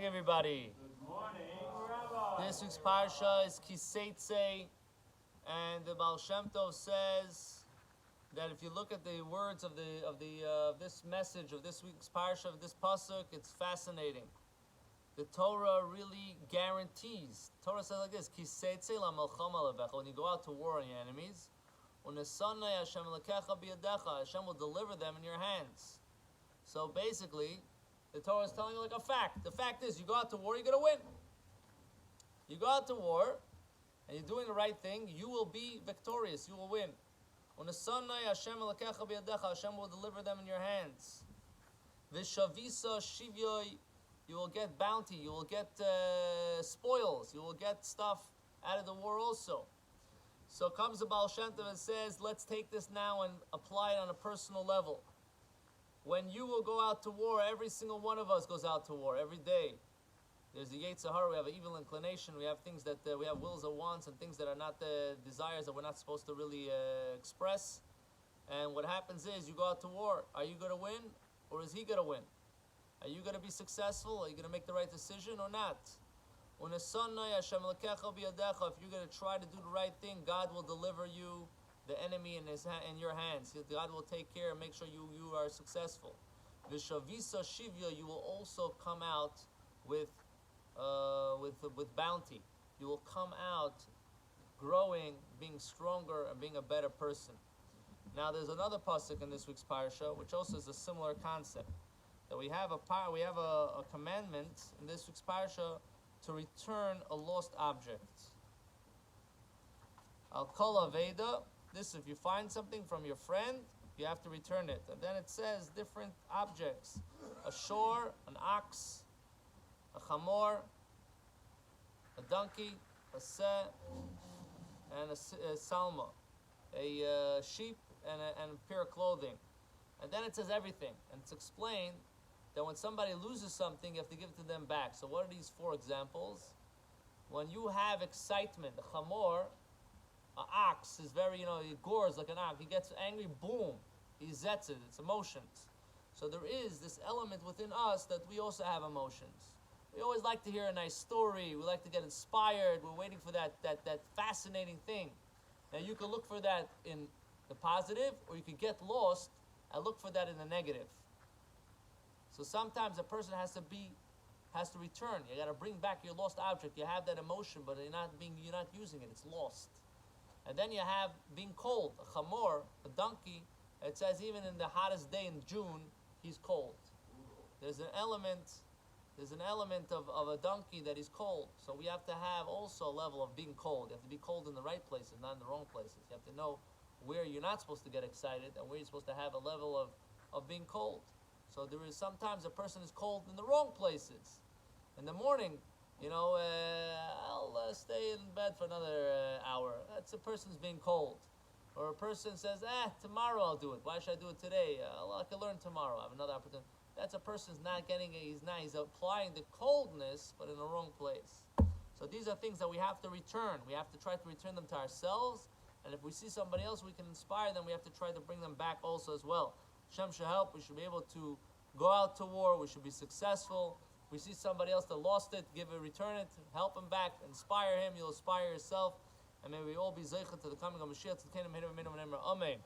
morning, everybody. Good morning, Rabbi. This week's parsha is Ki Teitzei, and the Baal Shem Tov says that if you look at the words of this message of this week's parsha of this pasuk, it's fascinating. The Torah really guarantees. Torah says like this: Ki Teitzei lamalchama levecha. When you go out to war on your enemies, unesanei Hashem lekecha biyadecha. Hashem will deliver them in your hands. So basically, the Torah is telling you like a fact. The fact is, you go out to war, you're going to win. You go out to war, and you're doing the right thing, you will be victorious. You will win. Hashem will deliver them in your hands. Vishavisa shivyoy, you will get bounty. You will get spoils. You will get stuff out of the war also. So comes the Baal Shem Tov and says, let's take this now and apply it on a personal level. When you will go out to war, every single one of us goes out to war every day. There's the Yetzer Hara, we have an evil inclination, we have things that we have wills and wants and things that are not the desires that we're not supposed to really express. And what happens is you go out to war. Are you going to win or is he going to win? Are you going to be successful? Are you going to make the right decision or not? If you're going to try to do the right thing, God will deliver you the enemy in your hands. God will take care and make sure you are successful. Vishavisa shivya, you will also come out with bounty. You will come out growing, being stronger, and being a better person. Now, there's another pasuk in this week's parasha, which also is a similar concept. That we have a commandment in this week's parasha to return a lost object. Al kol aveda. This, if you find something from your friend, you have to return it. And then it says different objects: a shore, an ox, a chamor, a donkey, a seh, and a salma, a sheep, and a pair of clothing. And then it says everything. And it's explained that when somebody loses something, you have to give it to them back. So what are these four examples? When you have excitement, the chamor, an ox is very, he gores like an ox. He gets angry, boom, he zets it. It's emotions. So there is this element within us that we also have emotions. We always like to hear a nice story. We like to get inspired. We're waiting for that fascinating thing. Now you can look for that in the positive, or you can get lost and look for that in the negative. So sometimes a person has to return. You got to bring back your lost object. You have that emotion, but you're not using it. It's lost. And then you have being cold. A chamor, a donkey, it says even in the hottest day in June, he's cold. There's an element of a donkey that is cold. So we have to have also a level of being cold. You have to be cold in the right places, not in the wrong places. You have to know where you're not supposed to get excited and where you're supposed to have a level of being cold. So there is sometimes a person is cold in the wrong places. In the morning, I'll stay in bed for another hour. That's a person's being cold. Or a person says, tomorrow I'll do it. Why should I do it today? I can learn tomorrow. I have another opportunity. That's a person's not getting it. He's applying the coldness, but in the wrong place. So these are things that we have to return. We have to try to return them to ourselves. And if we see somebody else we can inspire them, we have to try to bring them back also as well. Hashem should help. We should be able to go out to war. We should be successful. We see somebody else that lost it, return it, help him back, inspire him, you'll inspire yourself, and may we all be zeicha to the coming of Mashiach, to the kingdom, Amen.